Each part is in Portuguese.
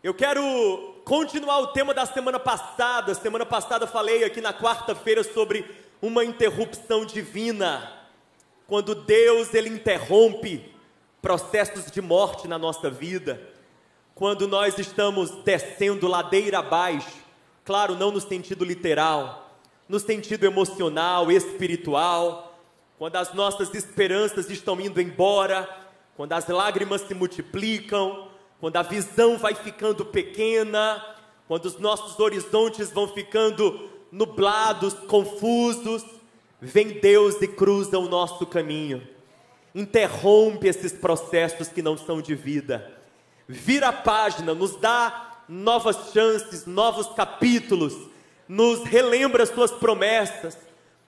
Eu quero continuar o tema da semana passada. Semana passada falei aqui na quarta-feira sobre uma interrupção divina. Quando Deus, Ele interrompe processos de morte na nossa vida. Quando nós estamos descendo ladeira abaixo. Claro, não no sentido literal, no sentido emocional, espiritual. Quando as nossas esperanças estão indo embora. Quando as lágrimas se multiplicam. Quando a visão vai ficando pequena, quando os nossos horizontes vão ficando nublados, confusos, vem Deus e cruza o nosso caminho, interrompe esses processos que não são de vida, vira a página, nos dá novas chances, novos capítulos, nos relembra as suas promessas,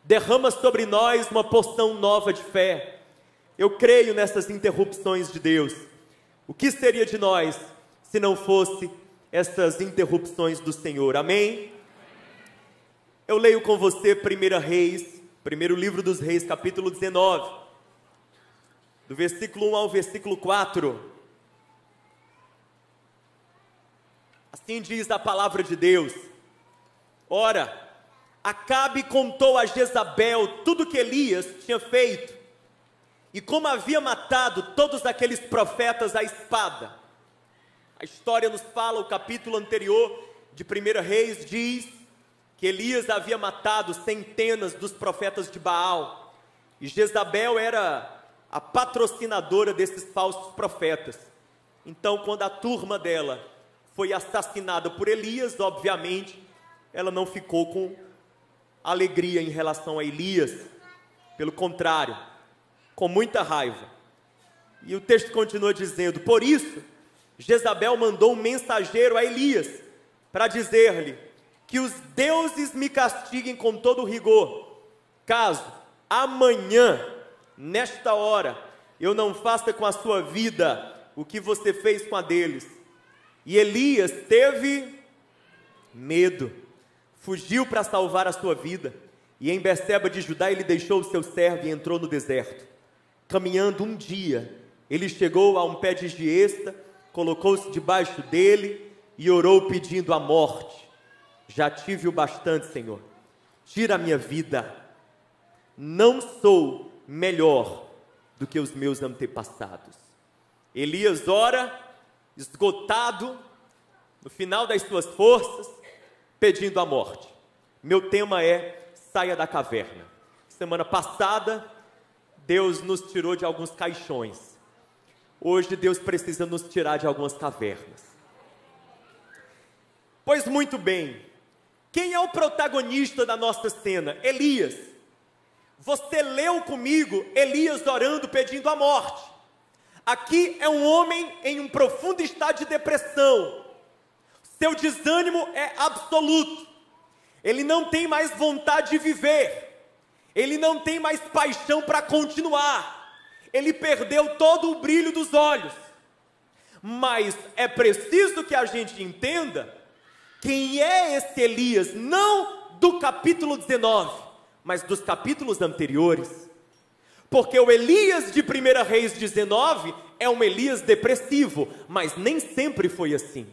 derrama sobre nós uma porção nova de fé. Eu creio nessas interrupções de Deus. O que seria de nós se não fosse essas interrupções do Senhor? Amém? Eu leio com você 1 Reis, primeiro livro dos Reis, capítulo 19, do versículo 1 ao versículo 4. Assim diz a palavra de Deus. Ora, Acabe contou a Jezabel tudo que Elias tinha feito, e como havia matado todos aqueles profetas à espada. A história nos fala, o capítulo anterior de 1 Reis diz que Elias havia matado centenas dos profetas de Baal, e Jezabel era a patrocinadora desses falsos profetas. Então, quando a turma dela foi assassinada por Elias, obviamente, ela não ficou com alegria em relação a Elias, pelo contrário, com muita raiva. E o texto continua dizendo: por isso, Jezabel mandou um mensageiro a Elias, para dizer-lhe que os deuses me castiguem com todo rigor, caso amanhã, nesta hora, eu não faça com a sua vida o que você fez com a deles. E Elias teve medo, fugiu para salvar a sua vida, e em Berseba de Judá ele deixou o seu servo e entrou no deserto. Caminhando um dia, ele chegou a um pé de giesta, colocou-se debaixo dele e orou pedindo a morte. Já tive o bastante, Senhor, tira a minha vida, não sou melhor do que os meus antepassados. Elias ora, esgotado, no final das suas forças, pedindo a morte. Meu tema é: saia da caverna. Semana passada, Deus nos tirou de alguns caixões. Hoje Deus precisa nos tirar de algumas cavernas. Pois muito bem, quem é o protagonista da nossa cena? Elias. Você leu comigo Elias orando, pedindo a morte. Aqui é um homem em um profundo estado de depressão. Seu desânimo é absoluto. Ele não tem mais vontade de viver. Ele não tem mais paixão para continuar. Ele perdeu todo o brilho dos olhos. Mas é preciso que a gente entenda quem é esse Elias, não do capítulo 19, mas dos capítulos anteriores. Porque o Elias de 1 Reis 19 é um Elias depressivo, mas nem sempre foi assim.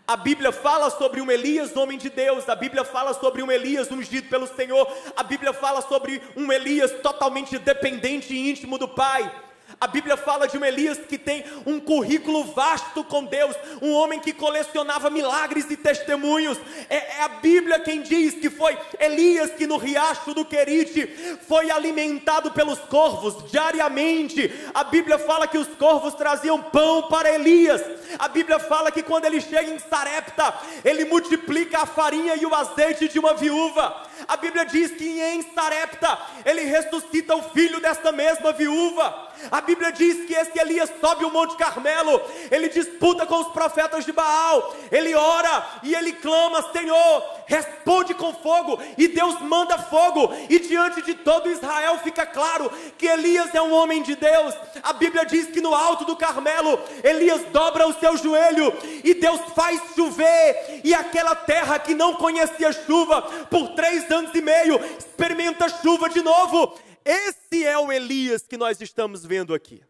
A Bíblia fala sobre um Elias, homem de Deus. A Bíblia fala sobre um Elias ungido pelo Senhor. A Bíblia fala sobre um Elias totalmente dependente e íntimo do Pai. A Bíblia fala de um Elias que tem um currículo vasto com Deus, um homem que colecionava milagres e testemunhos. É a Bíblia quem diz que foi Elias que no riacho do Querite foi alimentado pelos corvos diariamente. A Bíblia fala que os corvos traziam pão para Elias. A Bíblia fala que quando ele chega em Sarepta, ele multiplica a farinha e o azeite de uma viúva. A Bíblia diz que em Sarepta ele ressuscita o filho dessa mesma viúva. A Bíblia diz que esse Elias sobe o Monte Carmelo, ele disputa com os profetas de Baal, ele ora e ele clama: Senhor, responde com fogo, e Deus manda fogo, e diante de todo Israel fica claro que Elias é um homem de Deus. A Bíblia diz que no alto do Carmelo, Elias dobra o seu joelho, e Deus faz chover, e aquela terra que não conhecia chuva, por 3 anos e meio, experimenta chuva de novo. Esse é o Elias que nós estamos vendo aqui.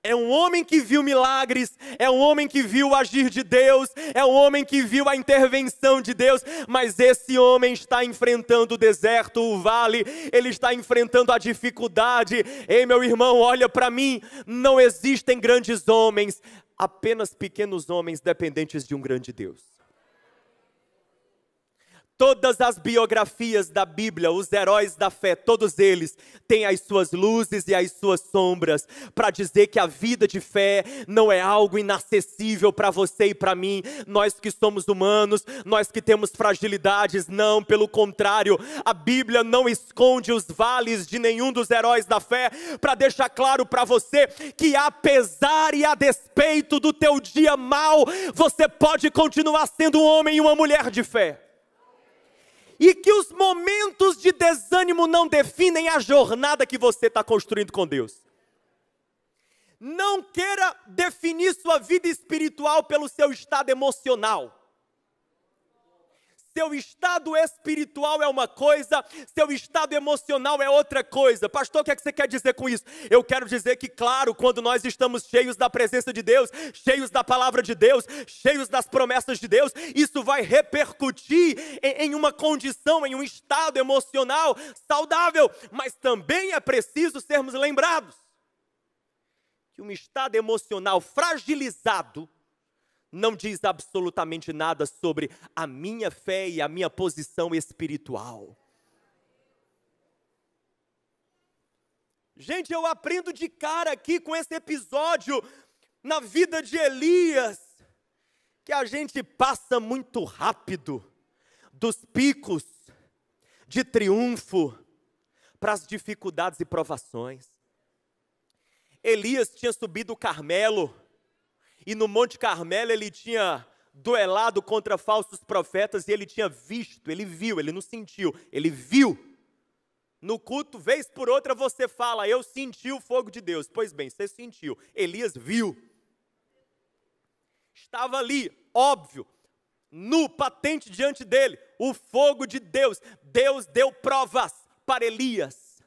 É um homem que viu milagres, é um homem que viu o agir de Deus, é um homem que viu a intervenção de Deus, mas esse homem está enfrentando o deserto, o vale, ele está enfrentando a dificuldade. Ei, meu irmão, olha para mim, não existem grandes homens, apenas pequenos homens dependentes de um grande Deus. Todas as biografias da Bíblia, os heróis da fé, todos eles têm as suas luzes e as suas sombras, para dizer que a vida de fé não é algo inacessível para você e para mim, nós que somos humanos, nós que temos fragilidades. Não, pelo contrário, a Bíblia não esconde os vales de nenhum dos heróis da fé, para deixar claro para você que apesar e a despeito do teu dia mau, você pode continuar sendo um homem e uma mulher de fé. E que os momentos de desânimo não definem a jornada que você está construindo com Deus. Não queira definir sua vida espiritual pelo seu estado emocional. Seu estado espiritual é uma coisa, seu estado emocional é outra coisa. Pastor, o que é que você quer dizer com isso? Eu quero dizer que, claro, quando nós estamos cheios da presença de Deus, cheios da palavra de Deus, cheios das promessas de Deus, isso vai repercutir em uma condição, em um estado emocional saudável. Mas também é preciso sermos lembrados que um estado emocional fragilizado não diz absolutamente nada sobre a minha fé e a minha posição espiritual. Gente, eu aprendo de cara aqui com esse episódio na vida de Elias, que a gente passa muito rápido dos picos de triunfo para as dificuldades e provações. Elias tinha subido o Carmelo, e no Monte Carmelo ele tinha duelado contra falsos profetas, e ele tinha visto, ele viu, ele não sentiu, ele viu. No culto, vez por outra você fala, eu senti o fogo de Deus. Pois bem, você sentiu, Elias viu. Estava ali, óbvio, nu, patente diante dele, o fogo de Deus. Deus deu provas para Elias,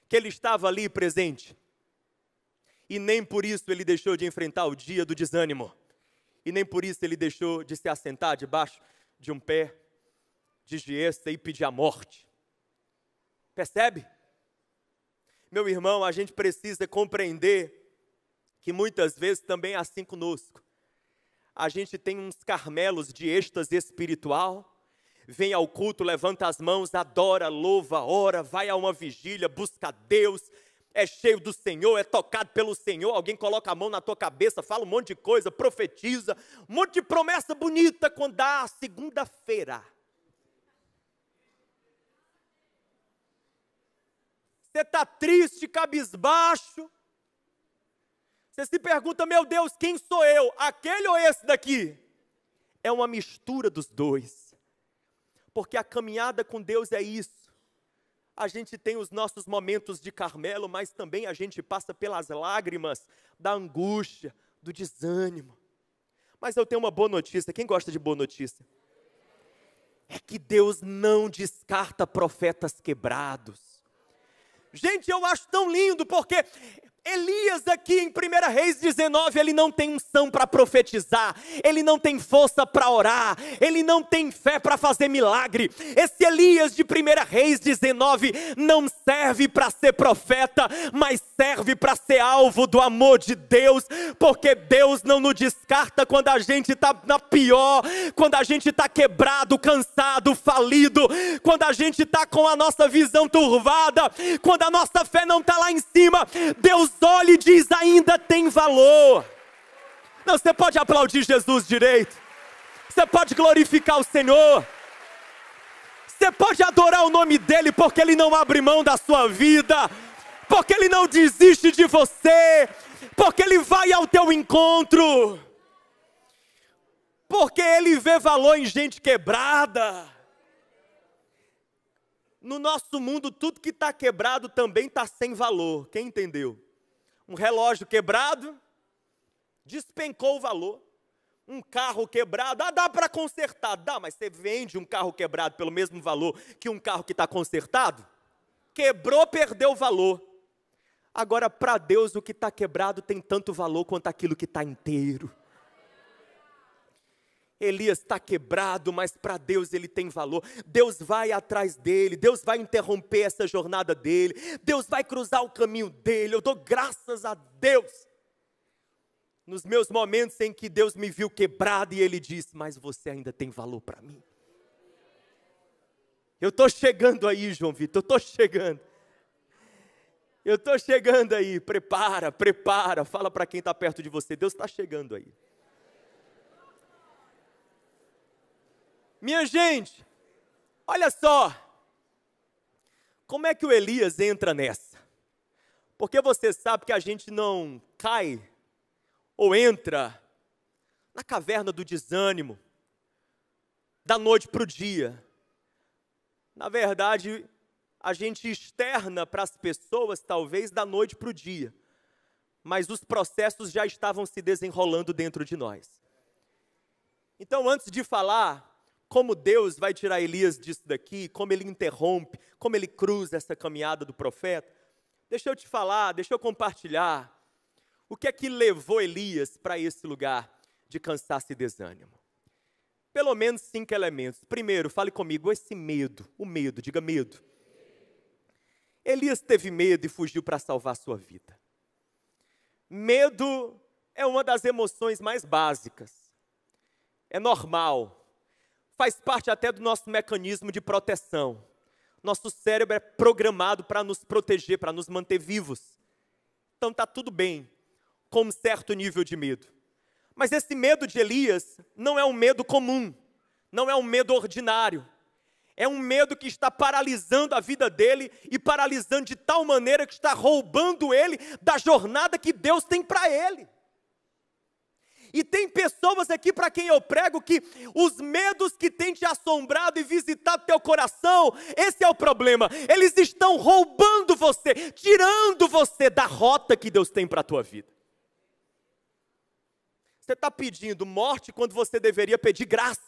que ele estava ali presente. E nem por isso ele deixou de enfrentar o dia do desânimo. E nem por isso ele deixou de se assentar debaixo de um pé de giesta e pedir a morte. Percebe? Meu irmão, a gente precisa compreender que muitas vezes também é assim conosco. A gente tem uns carmelos de êxtase espiritual, vem ao culto, levanta as mãos, adora, louva, ora, vai a uma vigília, busca a Deus, é cheio do Senhor, é tocado pelo Senhor, alguém coloca a mão na tua cabeça, fala um monte de coisa, profetiza, um monte de promessa bonita. Quando dá a segunda-feira, você está triste, cabisbaixo, você se pergunta, meu Deus, quem sou eu? Aquele ou esse daqui? É uma mistura dos dois, porque a caminhada com Deus é isso. A gente tem os nossos momentos de Carmelo, mas também a gente passa pelas lágrimas da angústia, do desânimo. Mas eu tenho uma boa notícia, quem gosta de boa notícia? É que Deus não descarta profetas quebrados. Gente, eu acho tão lindo, porque Elias aqui em 1 Reis 19, ele não tem unção para profetizar, ele não tem força para orar, ele não tem fé para fazer milagre. Esse Elias de 1 Reis 19 não serve para ser profeta, mas serve para ser alvo do amor de Deus, porque Deus não nos descarta quando a gente está na pior, quando a gente está quebrado, cansado, falido, quando a gente está com a nossa visão turvada, quando a nossa fé não está lá em cima. Deus olha e diz, ainda tem valor. Não, você pode aplaudir Jesus direito, você pode glorificar o Senhor, você pode adorar o nome dEle, porque Ele não abre mão da sua vida, porque Ele não desiste de você, porque Ele vai ao teu encontro, porque Ele vê valor em gente quebrada. No nosso mundo, tudo que está quebrado também está sem valor, quem entendeu? Um relógio quebrado, despencou o valor. Um carro quebrado, dá para consertar, dá, mas você vende um carro quebrado pelo mesmo valor que um carro que está consertado? Quebrou, perdeu o valor. Agora, para Deus, o que está quebrado tem tanto valor quanto aquilo que está inteiro. Elias está quebrado, mas para Deus ele tem valor. Deus vai atrás dele, Deus vai interromper essa jornada dele, Deus vai cruzar o caminho dele. Eu dou graças a Deus. Nos meus momentos em que Deus me viu quebrado e Ele disse, mas você ainda tem valor para mim. Eu estou chegando aí, João Vitor, eu estou chegando. Eu estou chegando aí, prepara, fala para quem está perto de você, Deus está chegando aí. Minha gente, olha só, como é que o Elias entra nessa? Porque você sabe que a gente não cai ou entra na caverna do desânimo, da noite para o dia. Na verdade, a gente externa para as pessoas, talvez, da noite para o dia. Mas os processos já estavam se desenrolando dentro de nós. Então, antes de falar como Deus vai tirar Elias disso daqui, como Ele interrompe, como Ele cruza essa caminhada do profeta, deixa eu te falar, deixa eu compartilhar o que é que levou Elias para esse lugar de cansaço e desânimo. Pelo menos 5 elementos. Primeiro, fale comigo, esse medo, o medo, diga medo. Elias teve medo e fugiu para salvar sua vida. Medo é uma das emoções mais básicas. É normal. Faz parte até do nosso mecanismo de proteção. Nosso cérebro é programado para nos proteger, para nos manter vivos. Então está tudo bem, com um certo nível de medo. Mas esse medo de Elias não é um medo comum, não é um medo ordinário. É um medo que está paralisando a vida dele e paralisando de tal maneira que está roubando ele da jornada que Deus tem para ele. E tem pessoas aqui para quem eu prego que os medos que têm te assombrado e visitado teu coração, esse é o problema. Eles estão roubando você, tirando você da rota que Deus tem para a tua vida. Você está pedindo morte quando você deveria pedir graça.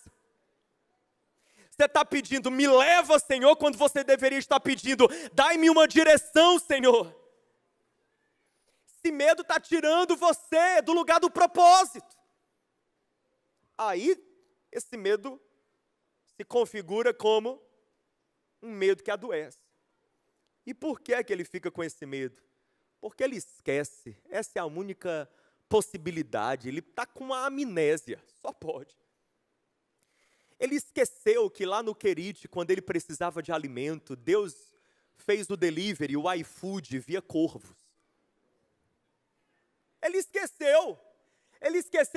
Você está pedindo, me leva, Senhor, quando você deveria estar pedindo, dai-me uma direção, Senhor. Esse medo está tirando você do lugar do propósito. Aí, esse medo se configura como um medo que adoece. E por que é que ele fica com esse medo? Porque ele esquece, essa é a única possibilidade, ele está com uma amnésia, só pode. Ele esqueceu que lá no Querite, quando ele precisava de alimento, Deus fez o delivery, o iFood, via corvos. Ele esqueceu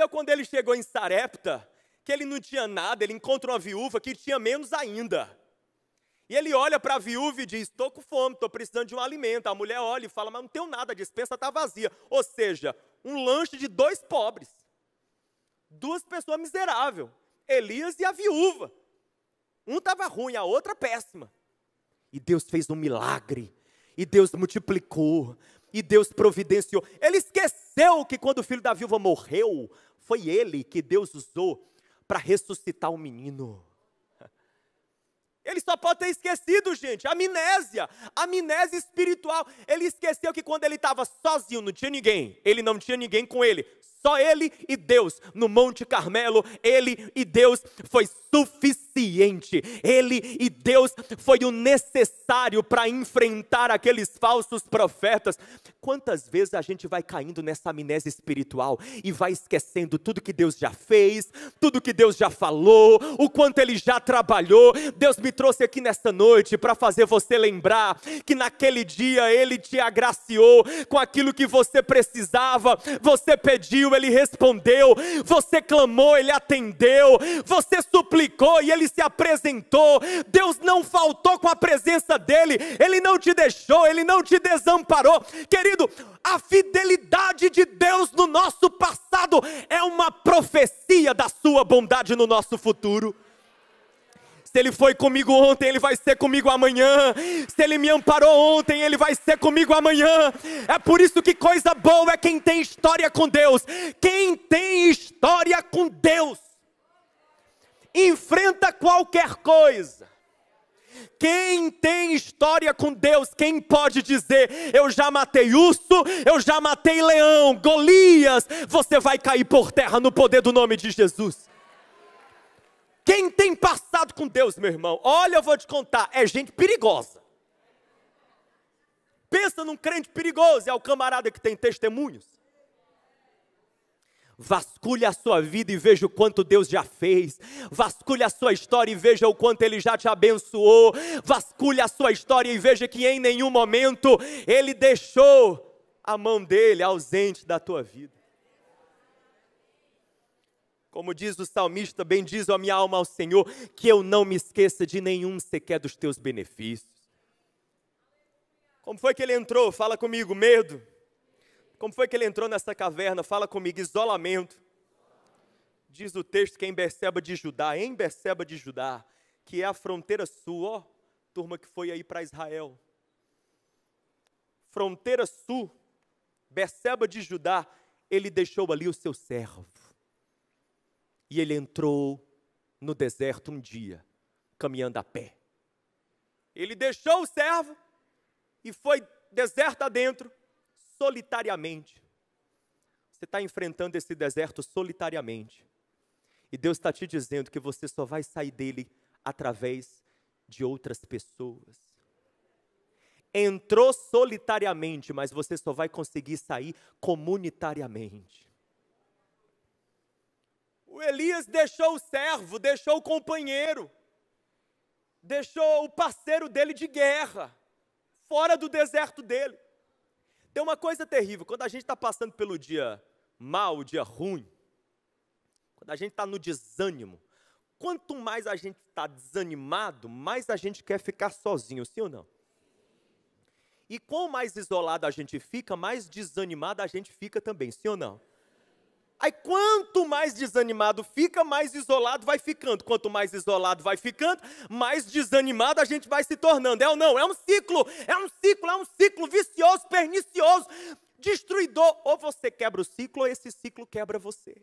quando ele chegou em Sarepta, que ele não tinha nada, ele encontra uma viúva que tinha menos ainda. E ele olha para a viúva e diz, estou com fome, estou precisando de um alimento. A mulher olha e fala, mas não tenho nada, a despensa está vazia. Ou seja, um lanche de 2 pobres. 2 pessoas miseráveis. Elias e a viúva. Um estava ruim, a outra péssima. E Deus fez um milagre. E Deus multiplicou. E Deus providenciou. Ele esqueceu que quando o filho da viúva morreu, foi ele que Deus usou para ressuscitar o menino. Ele só pode ter esquecido, gente, amnésia espiritual. Ele esqueceu que quando ele estava sozinho, não tinha ninguém, ele não tinha ninguém com ele, só ele e Deus, no Monte Carmelo, ele e Deus foi suficiente, ele e Deus foi o necessário para enfrentar aqueles falsos profetas. Quantas vezes a gente vai caindo nessa amnésia espiritual e vai esquecendo tudo que Deus já fez, tudo que Deus já falou, o quanto Ele já trabalhou. Deus me trouxe aqui nesta noite para fazer você lembrar que naquele dia Ele te agraciou com aquilo que você precisava. Você pediu, Ele respondeu, você clamou, Ele atendeu, você suplicou e Ele se apresentou. Deus não faltou com a presença dEle, Ele não te deixou, Ele não te desamparou. Querido, a fidelidade de Deus no nosso passado é uma profecia da sua bondade no nosso futuro. Se Ele foi comigo ontem, Ele vai ser comigo amanhã. Se Ele me amparou ontem, Ele vai ser comigo amanhã. É por isso que coisa boa é quem tem história com Deus. Quem tem história com Deus enfrenta qualquer coisa. Quem tem história com Deus, quem pode dizer, eu já matei urso, eu já matei leão, Golias, você vai cair por terra no poder do nome de Jesus. Quem tem passado com Deus, meu irmão, olha, eu vou te contar, é gente perigosa. Pensa num crente perigoso, é o camarada que tem testemunhos. Vasculhe a sua vida e veja o quanto Deus já fez. Vasculhe a sua história e veja o quanto Ele já te abençoou. Vasculhe a sua história e veja que em nenhum momento Ele deixou a mão dEle ausente da tua vida. Como diz o salmista, bendizo a minha alma ao Senhor, que eu não me esqueça de nenhum sequer dos teus benefícios. Como foi que ele entrou? Fala comigo, medo. Como foi que ele entrou nessa caverna? Fala comigo, isolamento. Diz o texto que é em Berseba de Judá, que é a fronteira sul, ó, turma que foi aí para Israel. Fronteira sul, Berseba de Judá, ele deixou ali o seu servo. E ele entrou no deserto um dia, caminhando a pé. Ele deixou o servo e foi deserto adentro, solitariamente. Você está enfrentando esse deserto solitariamente. E Deus está te dizendo que você só vai sair dele através de outras pessoas. Entrou solitariamente, mas você só vai conseguir sair comunitariamente. O Elias deixou o servo, deixou o companheiro, deixou o parceiro dele de guerra, fora do deserto dele. Tem uma coisa terrível, quando a gente está passando pelo dia mau, o dia ruim, quando a gente está no desânimo, quanto mais a gente está desanimado, mais a gente quer ficar sozinho, sim ou não? E quanto mais isolado a gente fica, mais desanimado a gente fica também, sim ou não? Aí quanto mais desanimado fica, mais isolado vai ficando. Quanto mais isolado vai ficando, mais desanimado a gente vai se tornando. É ou não? É um ciclo vicioso, pernicioso, destruidor. Ou você quebra o ciclo, ou esse ciclo quebra você.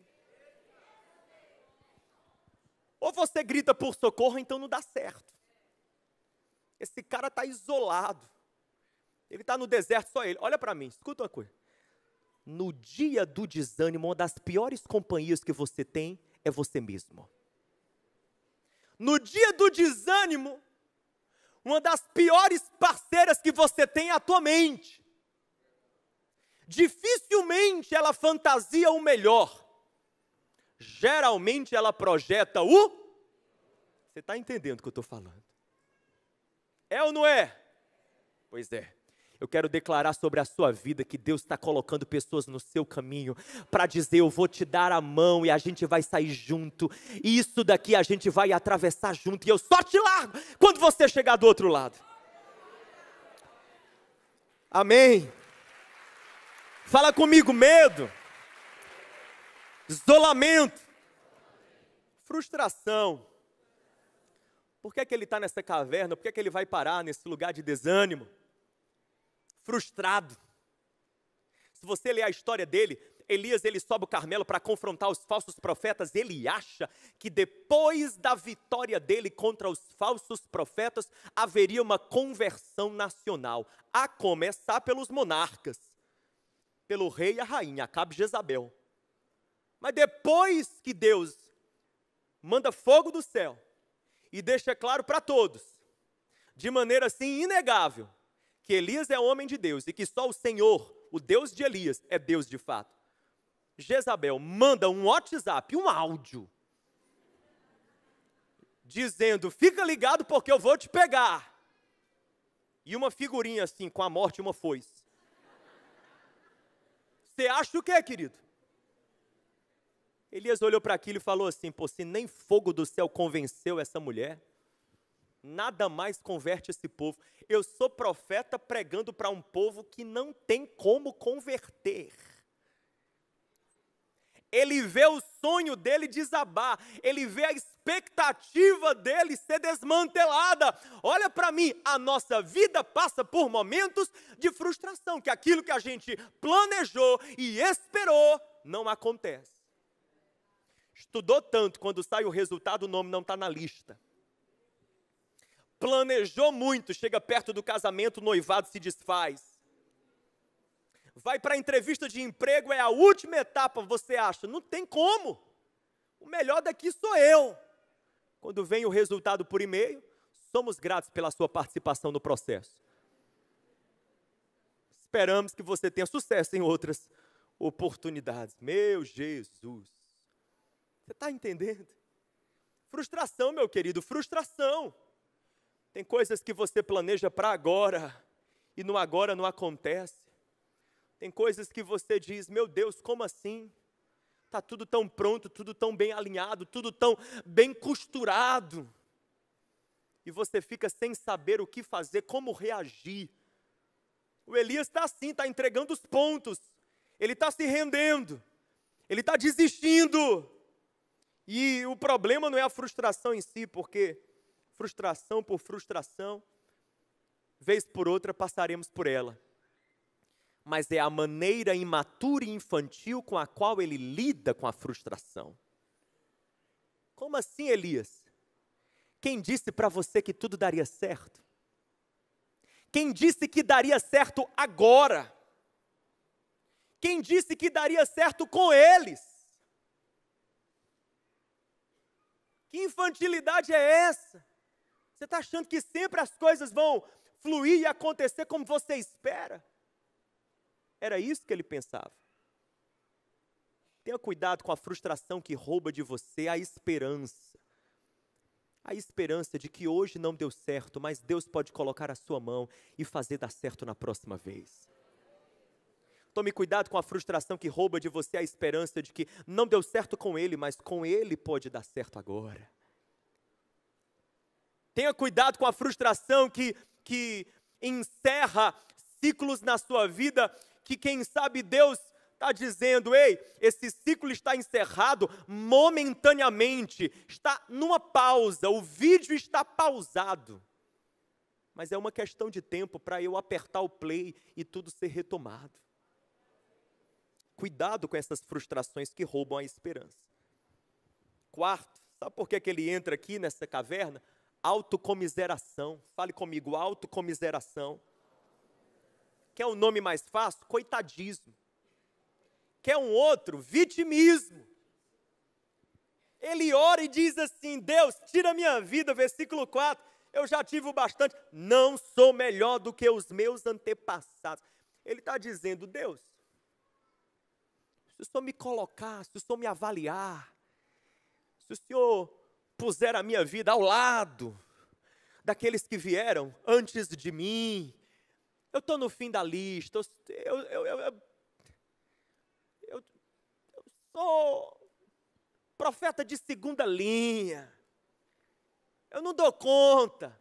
Ou você grita por socorro, então não dá certo. Esse cara está isolado. Ele está no deserto, só ele. Olha para mim, escuta uma coisa. No dia do desânimo, uma das piores companhias que você tem é você mesmo. No dia do desânimo, uma das piores parceiras que você tem é a tua mente. Dificilmente ela fantasia o melhor. Geralmente ela projeta o... Você está entendendo o que eu estou falando? É ou não é? Pois é. Eu quero declarar sobre a sua vida que Deus está colocando pessoas no seu caminho para dizer, eu vou te dar a mão e a gente vai sair junto. E isso daqui a gente vai atravessar junto e eu só te largo quando você chegar do outro lado. Amém? Fala comigo, medo, isolamento, frustração. Por que é que ele está nessa caverna? Por que é que ele vai parar nesse lugar de desânimo? Frustrado. Se você ler a história dele, Elias ele sobe o Carmelo para confrontar os falsos profetas. Ele acha que depois da vitória dele contra os falsos profetas, haveria uma conversão nacional, a começar pelos monarcas, pelo rei e a rainha, Acabe e Jezabel. Mas depois que Deus manda fogo do céu e deixa claro para todos, de maneira assim inegável, que Elias é homem de Deus e que só o Senhor, o Deus de Elias, é Deus de fato. Jezabel manda um WhatsApp, um áudio, dizendo, fica ligado porque eu vou te pegar. E uma figurinha assim, com a morte e uma foice. Você acha o que, querido? Elias olhou para aquilo e falou assim, pô, se nem fogo do céu convenceu essa mulher, nada mais converte esse povo. Eu sou profeta pregando para um povo que não tem como converter. Ele vê o sonho dele desabar, ele vê a expectativa dele ser desmantelada. Olha para mim, a nossa vida passa por momentos de frustração, que aquilo que a gente planejou e esperou não acontece. Estudou tanto, quando sai o resultado, o nome não está na lista. planejou muito, chega perto do casamento, o noivado se desfaz. Vai para a entrevista de emprego, é a última etapa, você acha, não tem como. O melhor daqui sou eu. Quando vem o resultado por e-mail, somos gratos pela sua participação no processo. Esperamos que você tenha sucesso em outras oportunidades. Meu Jesus. Você está entendendo? Frustração, meu querido, frustração. Tem coisas que você planeja para agora, e no agora não acontece. Tem coisas que você diz, meu Deus, como assim? Está tudo tão pronto, tudo tão bem alinhado, tudo tão bem costurado. E você fica sem saber o que fazer, como reagir. O Elias está assim, está entregando os pontos. Ele está se rendendo. Ele está desistindo. E o problema não é a frustração em si, porque frustração por frustração, vez por outra passaremos por ela. Mas é a maneira imatura e infantil com a qual ele lida com a frustração. Como assim, Elias? Quem disse para você que tudo daria certo? Quem disse que daria certo agora? Quem disse que daria certo com eles? Que infantilidade é essa? Você está achando que sempre as coisas vão fluir e acontecer como você espera? Era isso que ele pensava. Tenha cuidado com a frustração que rouba de você a esperança. A esperança de que hoje não deu certo, mas Deus pode colocar a sua mão e fazer dar certo na próxima vez. Tome cuidado com a frustração que rouba de você a esperança de que não deu certo com ele, mas com ele pode dar certo agora. Tenha cuidado com a frustração que encerra ciclos na sua vida, que quem sabe Deus está dizendo, ei, esse ciclo está encerrado momentaneamente, está numa pausa, o vídeo está pausado. Mas é uma questão de tempo para eu apertar o play e tudo ser retomado. Cuidado com essas frustrações que roubam a esperança. Quarto, sabe por que ele entra aqui nessa caverna? Autocomiseração. Fale comigo, autocomiseração. Quer um nome mais fácil? Coitadismo. Quer um outro? Vitimismo. Ele ora e diz assim, Deus, tira a minha vida, versículo 4, eu já tive o bastante, não sou melhor do que os meus antepassados. Ele está dizendo, Deus, se o Senhor me colocar, se o Senhor me avaliar, se o Senhor puser a minha vida ao lado daqueles que vieram antes de mim, eu estou no fim da lista, eu sou profeta de segunda linha, eu não dou conta,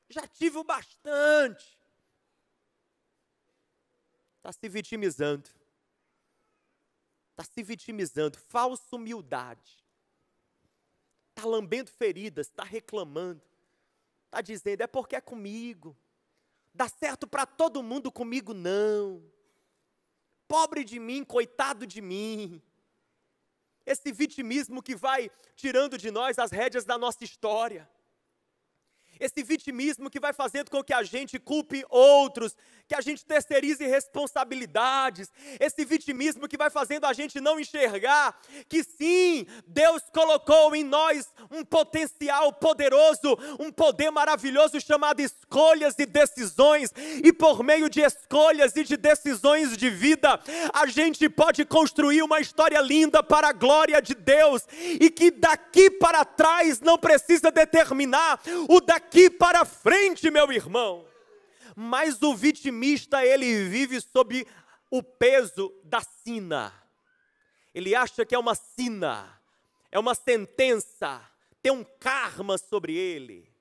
já tive o bastante. Está se vitimizando. Está se vitimizando, falsa humildade. Está lambendo feridas, está reclamando. Está dizendo, é porque é comigo. Dá certo para todo mundo, comigo não. Pobre de mim, coitado de mim. Esse vitimismo que vai tirando de nós as rédeas da nossa história. Esse vitimismo que vai fazendo com que a gente culpe outros, que a gente terceirize responsabilidades. Esse vitimismo que vai fazendo a gente não enxergar que sim, Deus colocou em nós um potencial poderoso, um poder maravilhoso chamado escolhas e decisões. E por meio de escolhas e de decisões de vida, a gente pode construir uma história linda para a glória de Deus. E que daqui para trás não precisa determinar o daqui para frente, meu irmão. Mas o vitimista, ele vive sob o peso da sina. Ele acha que é uma sina, é uma sentença, tem um karma sobre ele.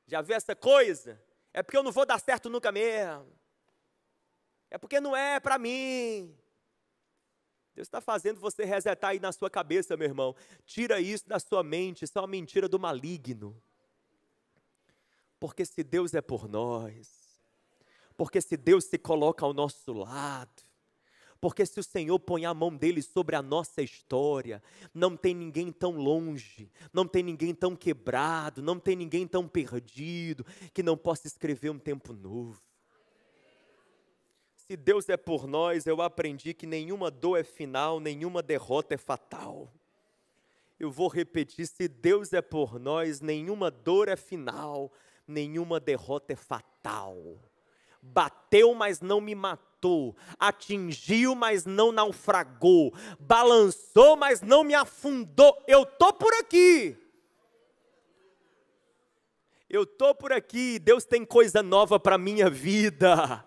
Já viu essa coisa? É porque eu não vou dar certo nunca mesmo. É porque não é para mim. Deus está fazendo você resetar aí na sua cabeça, meu irmão. Tira isso da sua mente, isso é uma mentira do maligno. Porque se Deus é por nós, porque se Deus se coloca ao nosso lado, Porque se o Senhor põe a mão dele sobre a nossa história, não tem ninguém tão longe, não tem ninguém tão quebrado, não tem ninguém tão perdido, que não possa escrever um tempo novo. Se Deus é por nós, eu aprendi que nenhuma dor é final, nenhuma derrota é fatal. Eu vou repetir, se Deus é por nós, nenhuma dor é final, nenhuma derrota é fatal. Bateu, mas não me matou, atingiu, mas não naufragou, balançou, mas não me afundou. Eu estou por aqui. Eu estou por aqui, Deus tem coisa nova para a minha vida.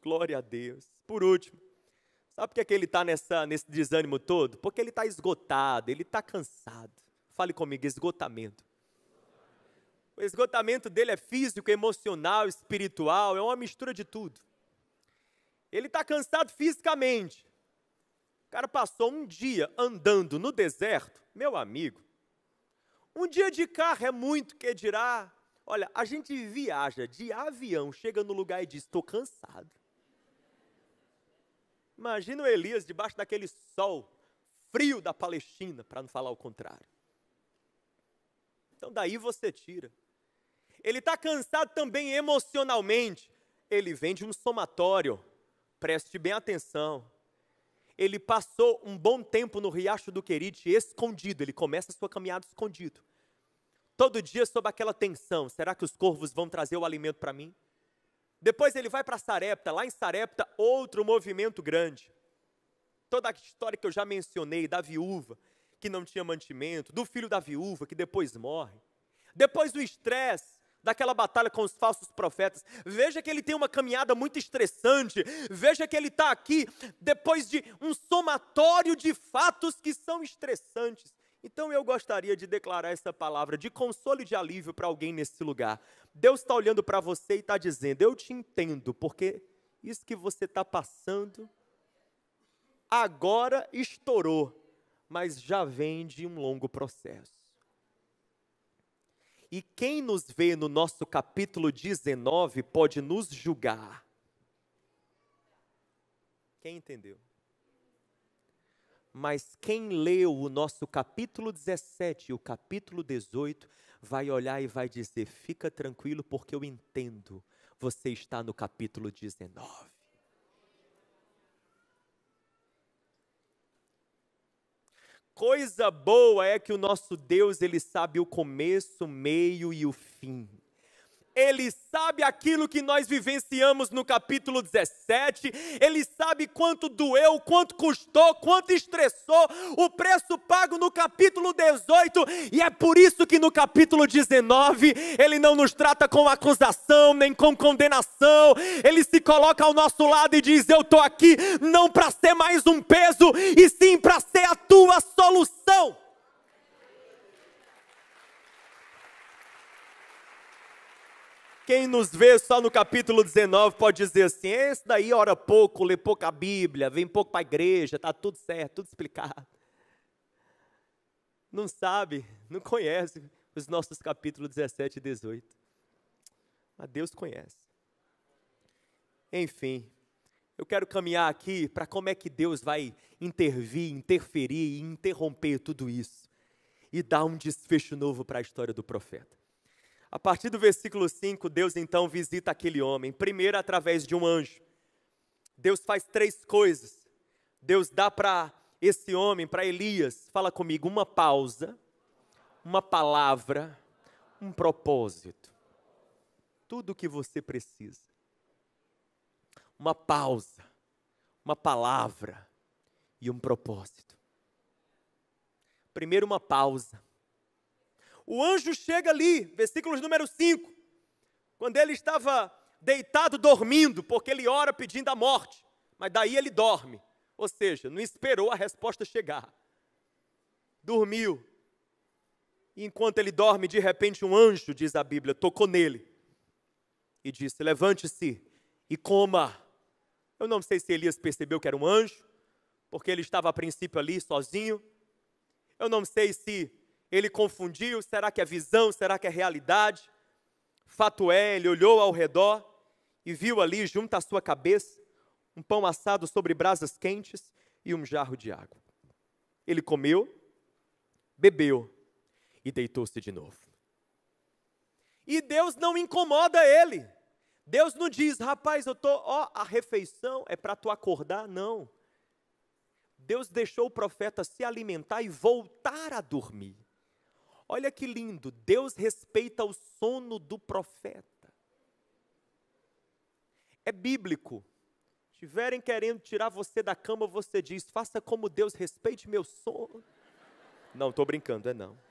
Glória a Deus. Por último, sabe por que ele está nesse desânimo todo? Porque ele está esgotado, ele está cansado. Fale comigo, esgotamento. O esgotamento dele é físico, emocional, espiritual, é uma mistura de tudo. Ele está cansado fisicamente. O cara passou um dia andando no deserto, meu amigo. Um dia de carro é muito, que dirá. Olha, a gente viaja de avião, chega no lugar e diz, estou cansado. Imagina o Elias debaixo daquele sol frio da Palestina, para não falar o contrário. Então daí você tira. Ele está cansado também emocionalmente. Ele vem de um somatório. Preste bem atenção. Ele passou um bom tempo no Riacho do Querite escondido. Ele começa a sua caminhada escondido. Todo dia sob aquela tensão. Será que os corvos vão trazer o alimento para mim? Depois ele vai para Sarepta. Lá em Sarepta, outro movimento grande. Toda a história que eu já mencionei, da viúva que não tinha mantimento, do filho da viúva que depois morre. Depois do estresse, daquela batalha com os falsos profetas. Veja que ele tem uma caminhada muito estressante. Veja que ele está aqui depois de um somatório de fatos que são estressantes. Então eu gostaria de declarar essa palavra de consolo e de alívio para alguém nesse lugar. Deus está olhando para você e está dizendo, eu te entendo, porque isso que você está passando agora estourou, mas já vem de um longo processo. E quem nos vê no nosso capítulo 19 pode nos julgar. Quem entendeu? Mas quem leu o nosso capítulo 17 e o capítulo 18 vai olhar e vai dizer, fica tranquilo porque eu entendo, você está no capítulo 19. Coisa boa é que o nosso Deus, Ele sabe o começo, o meio e o fim. Ele sabe aquilo que nós vivenciamos no capítulo 17, Ele sabe quanto doeu, quanto custou, quanto estressou, o preço pago no capítulo 18, e é por isso que no capítulo 19, Ele não nos trata com acusação, nem com condenação, Ele se coloca ao nosso lado e diz, eu estou aqui não para ser mais um peso, e sim para ser a tua solução. Quem nos vê só no capítulo 19 pode dizer assim, esse daí ora pouco, lê pouca Bíblia, vem pouco para a igreja, está tudo certo, tudo explicado. Não sabe, não conhece os nossos capítulos 17 e 18. Mas Deus conhece. Enfim, eu quero caminhar aqui para como é que Deus vai intervir, interferir e interromper tudo isso. E dar um desfecho novo para a história do profeta. A partir do versículo 5, Deus então visita aquele homem, primeiro através de um anjo. Deus faz três coisas. Deus dá para esse homem, para Elias, fala comigo, uma pausa, uma palavra, um propósito. Tudo o que você precisa. Uma pausa, uma palavra e um propósito. Primeiro uma pausa. O anjo chega ali, versículos número 5, quando ele estava deitado dormindo, porque ele ora pedindo a morte, mas daí ele dorme, ou seja, não esperou a resposta chegar, dormiu, e enquanto ele dorme, de repente um anjo, diz a Bíblia, tocou nele, e disse, levante-se e coma. Eu não sei se Elias percebeu que era um anjo, porque ele estava a princípio ali sozinho, eu não sei se ele confundiu, será que é visão, será que é realidade? Fato é, ele olhou ao redor e viu ali junto à sua cabeça um pão assado sobre brasas quentes e um jarro de água. Ele comeu, bebeu e deitou-se de novo. E Deus não incomoda ele. Deus não diz, rapaz, a refeição é para tu acordar, não. Deus deixou o profeta se alimentar e voltar a dormir. Olha que lindo, Deus respeita o sono do profeta. É bíblico. Se estiverem querendo tirar você da cama, você diz, faça como Deus, respeite meu sono. Não, estou brincando, não.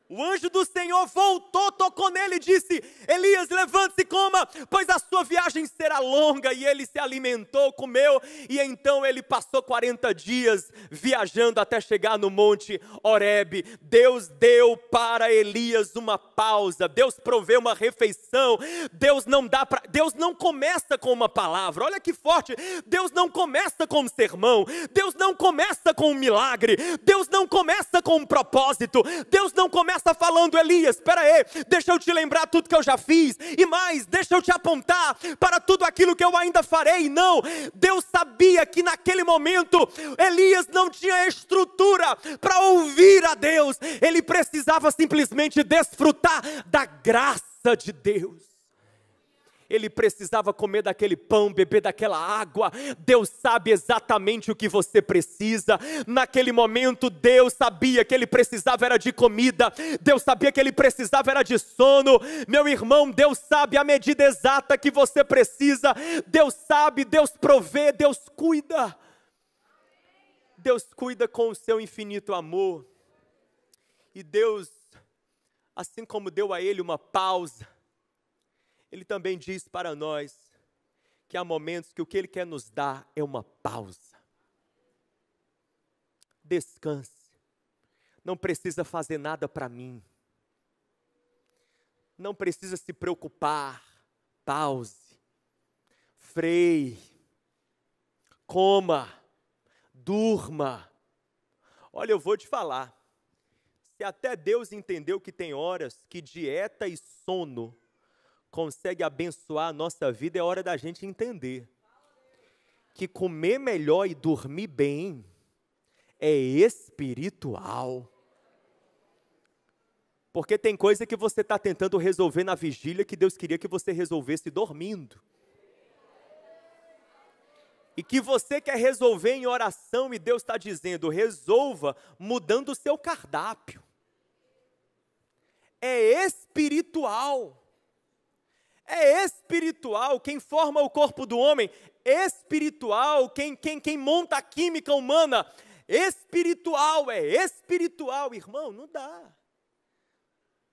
O anjo do Senhor voltou, tocou nele e disse, Elias, levante-se e coma, pois a sua viagem será longa. E ele se alimentou, comeu, e então ele passou 40 dias viajando até chegar no monte Horebe. Deus deu para Elias uma pausa, Deus proveu uma refeição. Deus não começa com uma palavra, olha que forte, Deus não começa com um sermão, Deus não começa com um milagre, Deus não começa com um propósito, Deus não começa falando, Elias, espera aí, deixa eu te lembrar tudo que eu já fiz, e mais, deixa eu te apontar para tudo aquilo que eu ainda farei. Não, Deus sabia que naquele momento, Elias não tinha estrutura para ouvir a Deus, ele precisava simplesmente desfrutar da graça de Deus. Ele precisava comer daquele pão, beber daquela água. Deus sabe exatamente o que você precisa. Naquele momento, Deus sabia que ele precisava era de comida. Deus sabia que ele precisava era de sono. Meu irmão, Deus sabe a medida exata que você precisa. Deus sabe, Deus provê, Deus cuida. Deus cuida com o seu infinito amor. E Deus, assim como deu a ele uma pausa, Ele também diz para nós que há momentos que o que Ele quer nos dar é uma pausa. Descanse. Não precisa fazer nada para mim. Não precisa se preocupar. Pause. Freie. Coma. Durma. Olha, eu vou te falar. Se até Deus entendeu que tem horas que dieta e sono consegue abençoar a nossa vida, é hora da gente entender que comer melhor e dormir bem é espiritual. Porque tem coisa que você está tentando resolver na vigília que Deus queria que você resolvesse dormindo. E que você quer resolver em oração e Deus está dizendo, resolva mudando o seu cardápio. É espiritual. É espiritual, quem forma o corpo do homem, espiritual, quem monta a química humana, espiritual, irmão, não dá.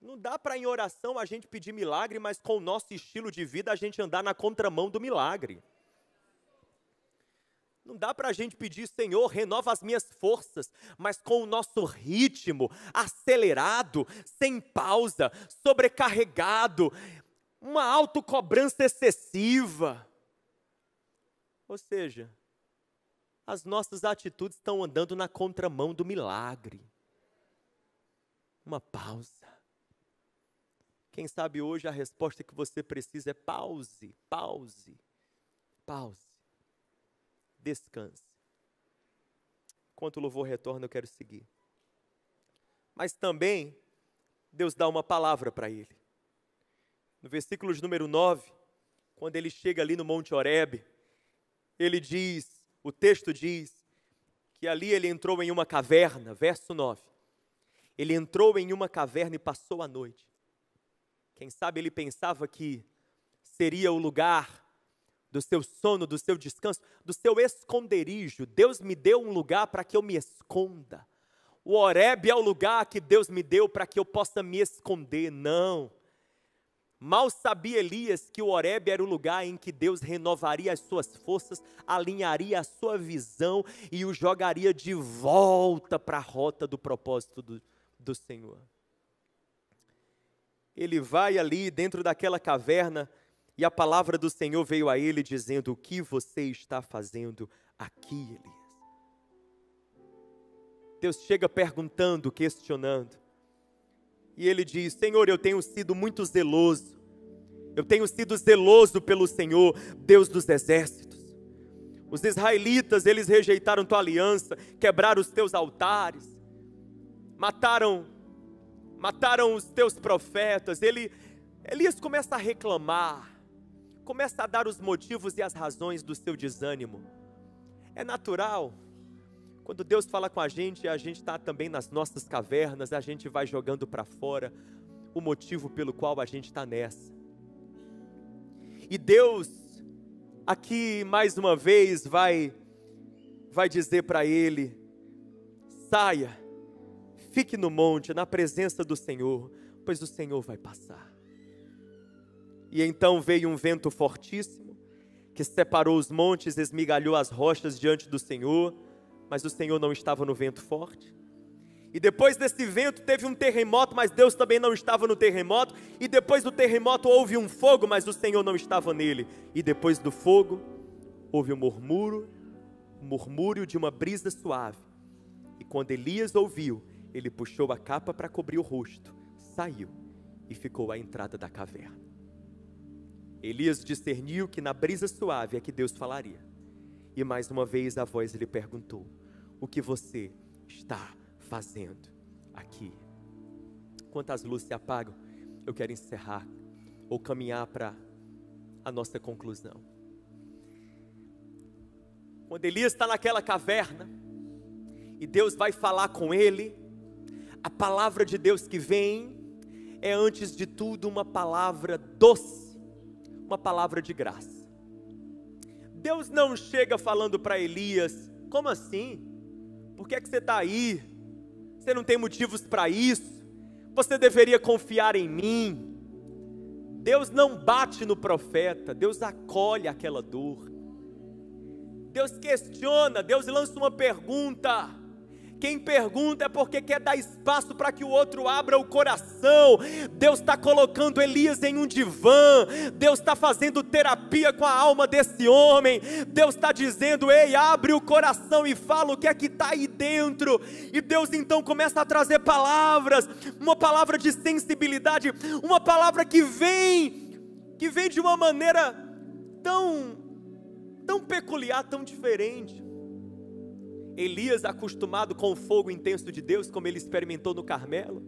Não dá para em oração a gente pedir milagre, mas com o nosso estilo de vida a gente andar na contramão do milagre. Não dá para a gente pedir, Senhor, renova as minhas forças, mas com o nosso ritmo acelerado, sem pausa, sobrecarregado, uma autocobrança excessiva. Ou seja, as nossas atitudes estão andando na contramão do milagre. Uma pausa. Quem sabe hoje a resposta que você precisa é pause, pause, pause. Descanse. Enquanto o louvor retorna, eu quero seguir. Mas também, Deus dá uma palavra para ele. No versículo de número 9, quando ele chega ali no Monte Horebe, ele diz, o texto diz, que ali ele entrou em uma caverna, verso 9. Ele entrou em uma caverna e passou a noite. Quem sabe ele pensava que seria o lugar do seu sono, do seu descanso, do seu esconderijo. Deus me deu um lugar para que eu me esconda. O Horebe é o lugar que Deus me deu para que eu possa me esconder. Não. Mal sabia Elias que o Horebe era o lugar em que Deus renovaria as suas forças, alinharia a sua visão e o jogaria de volta para a rota do propósito do Senhor. Ele vai ali dentro daquela caverna e a palavra do Senhor veio a ele dizendo, o que você está fazendo aqui, Elias? Deus chega perguntando, questionando. E ele diz, Senhor, eu tenho sido muito zeloso, Eu tenho sido zeloso pelo Senhor, Deus dos exércitos. Os israelitas, eles rejeitaram tua aliança, quebraram os teus altares, mataram os teus profetas. Elias começa a reclamar, começa a dar os motivos e as razões do seu desânimo. É natural, quando Deus fala com a gente está também nas nossas cavernas, a gente vai jogando para fora o motivo pelo qual a gente está nessa. E Deus, aqui mais uma vez, vai dizer para ele: saia, fique no monte, na presença do Senhor, pois o Senhor vai passar. E então veio um vento fortíssimo, que separou os montes, esmigalhou as rochas diante do Senhor, mas o Senhor não estava no vento forte. E depois desse vento teve um terremoto, mas Deus também não estava no terremoto. E depois do terremoto houve um fogo, mas o Senhor não estava nele. E depois do fogo houve um murmúrio de uma brisa suave. E quando Elias ouviu, ele puxou a capa para cobrir o rosto, saiu e ficou à entrada da caverna. Elias discerniu que na brisa suave é que Deus falaria. E mais uma vez a voz lhe perguntou: o que você está fazendo aqui? Enquanto as luzes se apagam, eu quero encerrar ou caminhar para a nossa conclusão. Quando Elias está naquela caverna e Deus vai falar com ele, a palavra de Deus que vem é, antes de tudo, uma palavra doce, uma palavra de graça. Deus não chega falando para Elias: como assim? Por que é que você está aí? Você não tem motivos para isso, você deveria confiar em mim. Deus não bate no profeta, Deus acolhe aquela dor. Deus questiona, Deus lança uma pergunta. Quem pergunta é porque quer dar espaço para que o outro abra o coração. Deus está colocando Elias em um divã. Deus está fazendo terapia com a alma desse homem. Deus está dizendo: ei, abre o coração e fala o que é que está aí dentro. E Deus então começa a trazer palavras, uma palavra de sensibilidade, uma palavra que vem de uma maneira tão peculiar, tão diferente. Elias, acostumado com o fogo intenso de Deus, como ele experimentou no Carmelo,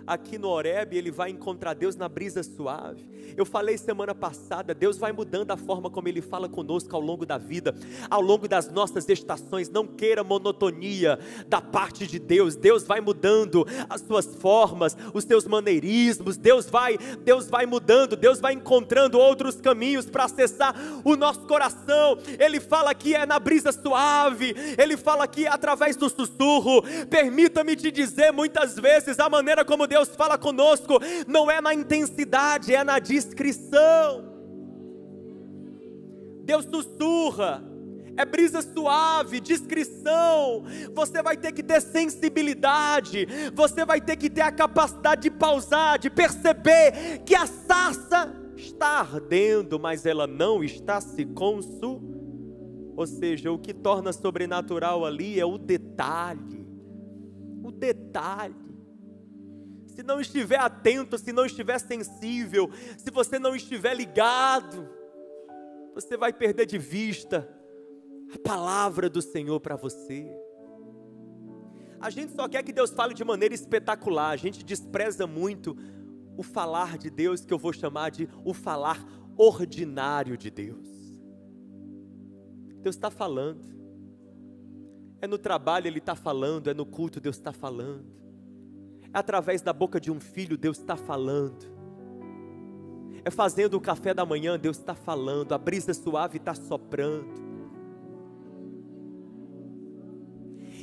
aqui no Horebe ele vai encontrar Deus na brisa suave. Eu falei semana passada, Deus vai mudando a forma como Ele fala conosco ao longo da vida, ao longo das nossas estações. Não queira monotonia da parte de Deus. Deus vai mudando as suas formas, os seus maneirismos. Deus vai mudando, Deus vai encontrando outros caminhos para acessar o nosso coração. Ele fala que é na brisa suave, Ele fala que é através do sussurro. Permita-me te dizer, muitas vezes a maneira como Deus fala conosco não é na intensidade, é na discrição. Deus sussurra, é brisa suave, discrição. Você vai ter que ter sensibilidade, você vai ter que ter a capacidade de pausar, de perceber que a sarça está ardendo, mas ela não está se consumindo. Ou seja, o que torna sobrenatural ali é o detalhe. Se não estiver atento, se não estiver sensível, se você não estiver ligado, você vai perder de vista a palavra do Senhor para você. A gente só quer que Deus fale de maneira espetacular, a gente despreza muito o falar de Deus, que eu vou chamar de o falar ordinário de Deus. Deus está falando, é no trabalho Ele está falando, é no culto Deus está falando, é através da boca de um filho Deus está falando, é fazendo o café da manhã Deus está falando, a brisa suave está soprando.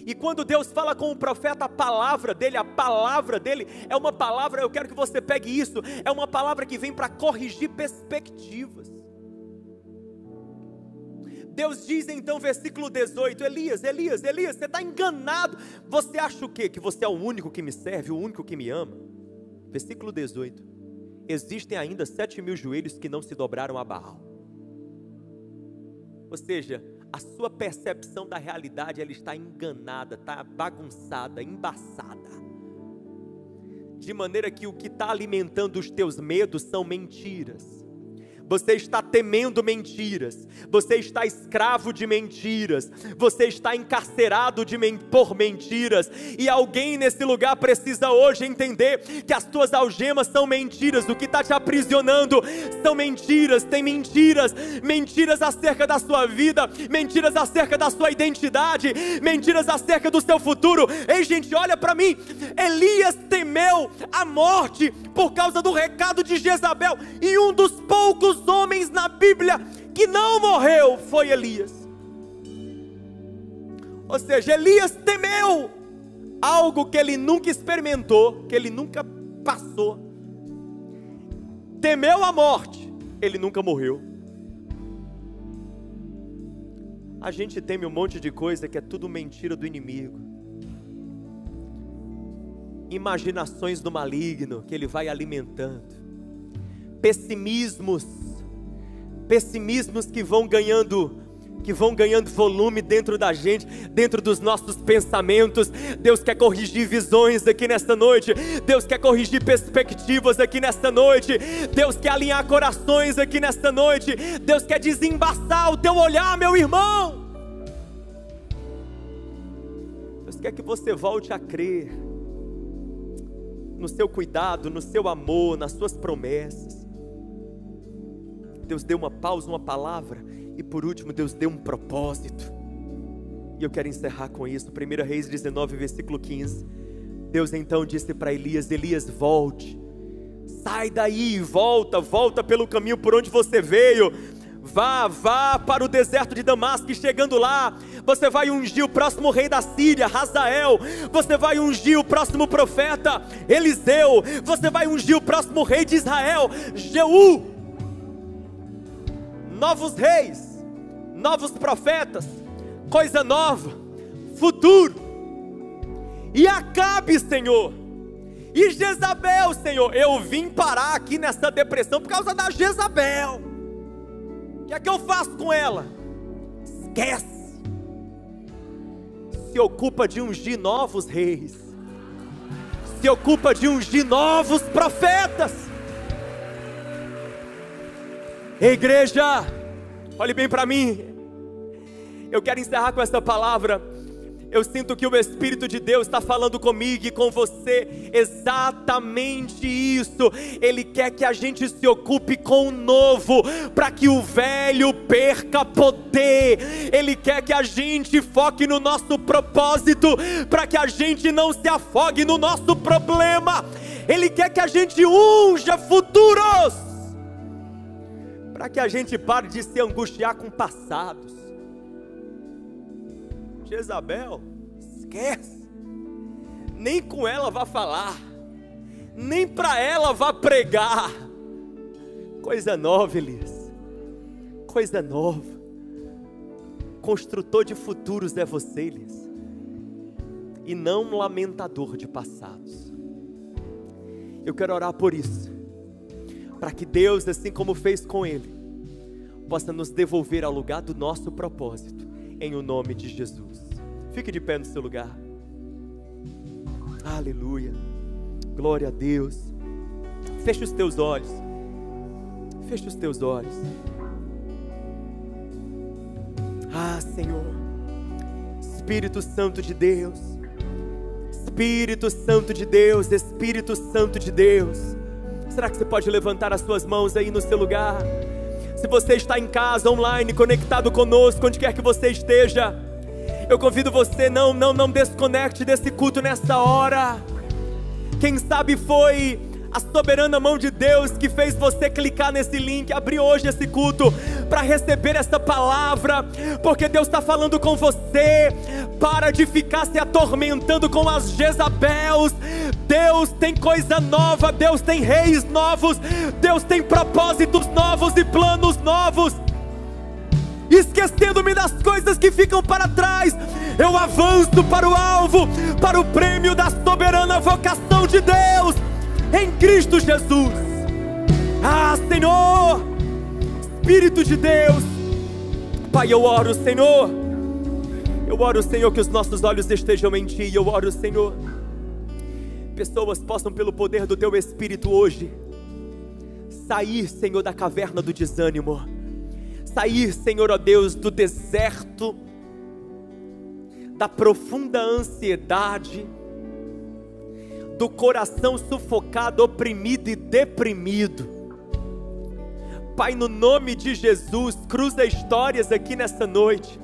E quando Deus fala com o profeta, a palavra dele é uma palavra, eu quero que você pegue isso, é uma palavra que vem para corrigir perspectivas. Deus diz então, versículo 18, Elias, você está enganado, você acha o quê? Que você é o único que me serve, o único que me ama? Versículo 18, existem ainda 7.000 joelhos que não se dobraram a Baal. Ou seja, a sua percepção da realidade, ela está enganada, está bagunçada, embaçada, de maneira que o que está alimentando os teus medos são mentiras. Você está temendo mentiras, você está escravo de mentiras, você está encarcerado por mentiras, e alguém nesse lugar precisa hoje entender que as tuas algemas são mentiras, o que está te aprisionando são mentiras. Tem mentiras, mentiras acerca da sua vida, mentiras acerca da sua identidade, mentiras acerca do seu futuro. Ei gente, olha para mim, Elias temeu a morte por causa do recado de Jezabel, e um dos poucos homens na Bíblia que não morreu foi Elias. Ou seja, Elias temeu algo que ele nunca experimentou, que ele nunca passou. Temeu a morte, ele nunca morreu. A gente teme um monte de coisa que é tudo mentira do inimigo, imaginações do maligno que ele vai alimentando, pessimismos que vão ganhando volume dentro da gente, dentro dos nossos pensamentos. Deus quer corrigir visões aqui nesta noite, Deus quer corrigir perspectivas aqui nesta noite, Deus quer alinhar corações aqui nesta noite, Deus quer desembaçar o teu olhar, meu irmão. Deus quer que você volte a crer no seu cuidado, no seu amor, nas suas promessas. Deus deu uma pausa, uma palavra, e por último Deus deu um propósito, e eu quero encerrar com isso. 1 Reis 19, versículo 15, Deus então disse para Elias: Elias, volte, sai daí, volta pelo caminho por onde você veio, vá para o deserto de Damasco, e chegando lá, você vai ungir o próximo rei da Síria, Hazael, você vai ungir o próximo profeta, Eliseu, você vai ungir o próximo rei de Israel, Jeú. Novos reis, novos profetas, coisa nova, futuro. E Acabe, Senhor, e Jezabel, Senhor, eu vim parar aqui nessa depressão por causa da Jezabel. O que é que eu faço com ela? Esquece. Se ocupa de ungir novos reis, se ocupa de ungir novos profetas. Igreja, olhe bem para mim. Eu quero encerrar com essa palavra. Eu sinto que o Espírito de Deus está falando comigo e com você exatamente isso. Ele quer que a gente se ocupe com o novo, para que o velho perca poder. Ele quer que a gente foque no nosso propósito, para que a gente não se afogue no nosso problema. Ele quer que a gente unja futuros, para que a gente pare de se angustiar com passados. Jezabel, esquece. Nem com ela vá falar, nem para ela vá pregar. Coisa nova, Elias, coisa nova. Construtor de futuros é você, Elias, e não lamentador de passados. Eu quero orar por isso, para que Deus, assim como fez com ele, possa nos devolver ao lugar do nosso propósito, em o nome de Jesus. Fique de pé no seu lugar. Aleluia, glória a Deus. Feche os teus olhos, feche os teus olhos. Ah, Senhor, Espírito Santo de Deus, Espírito Santo de Deus, Espírito Santo de Deus. Será que você pode levantar as suas mãos aí no seu lugar? Se você está em casa, online, conectado conosco, onde quer que você esteja, eu convido você, não desconecte desse culto nessa hora. Quem sabe foi a soberana mão de Deus que fez você clicar nesse link, abrir hoje esse culto para receber essa palavra, porque Deus está falando com você. Para de ficar se atormentando com as Jezabels. Deus tem coisa nova, Deus tem reis novos, Deus tem propósitos novos e planos novos. Esquecendo-me das coisas que ficam para trás, eu avanço para o alvo, para o prêmio da soberana vocação de Deus em Cristo Jesus. Ah, Senhor, Espírito de Deus, Pai, eu oro, Senhor, que os nossos olhos estejam em Ti. Eu oro, Senhor, pessoas possam, pelo poder do Teu Espírito hoje, sair, Senhor, da caverna do desânimo, sair, Senhor, ó Deus, do deserto, da profunda ansiedade, do coração sufocado, oprimido e deprimido. Pai, no nome de Jesus, cruza histórias aqui nessa noite.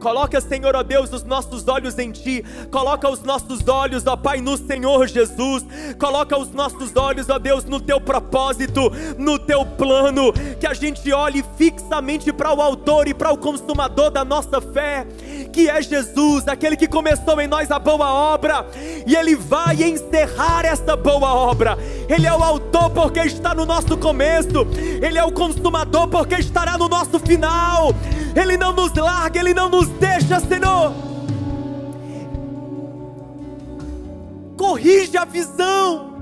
Coloca, Senhor, ó Deus, os nossos olhos em Ti. Coloca os nossos olhos, ó Pai, no Senhor Jesus. Coloca os nossos olhos, ó Deus, no Teu propósito, no Teu plano. Que a gente olhe fixamente para o autor e para o consumador da nossa fé, que é Jesus, aquele que começou em nós a boa obra, e Ele vai encerrar essa boa obra. Ele é o autor porque está no nosso começo, Ele é o consumador porque estará no nosso final. Ele não nos larga, Ele não nos deixa, Senhor. Corrige a visão,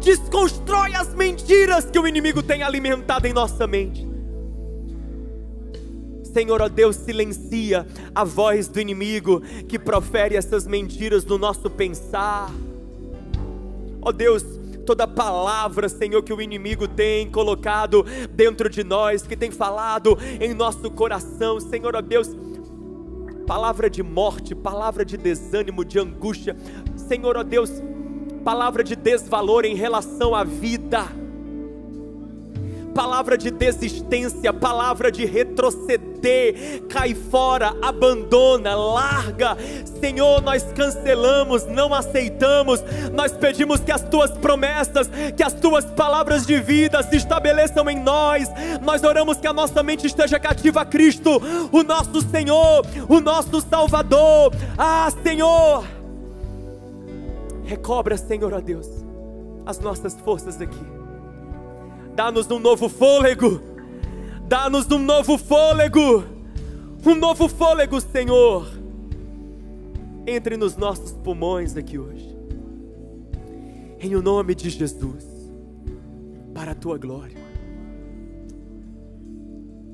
desconstrói as mentiras que o inimigo tem alimentado em nossa mente. Senhor, ó Deus, silencia a voz do inimigo que profere essas mentiras no nosso pensar. Ó Deus, toda palavra, Senhor, que o inimigo tem colocado dentro de nós, que tem falado em nosso coração, Senhor, ó Deus, palavra de morte, palavra de desânimo, de angústia, Senhor, ó Deus, palavra de desvalor em relação à vida, palavra de desistência, palavra de retroceder, cai fora, abandona, larga. Senhor, nós cancelamos, não aceitamos. Nós pedimos que as Tuas promessas, que as Tuas palavras de vida se estabeleçam em nós. Nós oramos que a nossa mente esteja cativa a Cristo, o nosso Senhor, o nosso Salvador. Ah, Senhor, recobra, Senhor, ó Deus, as nossas forças aqui. Dá-nos um novo fôlego, dá-nos um novo fôlego, Senhor. Entre nos nossos pulmões aqui hoje, em o nome de Jesus, para a Tua glória.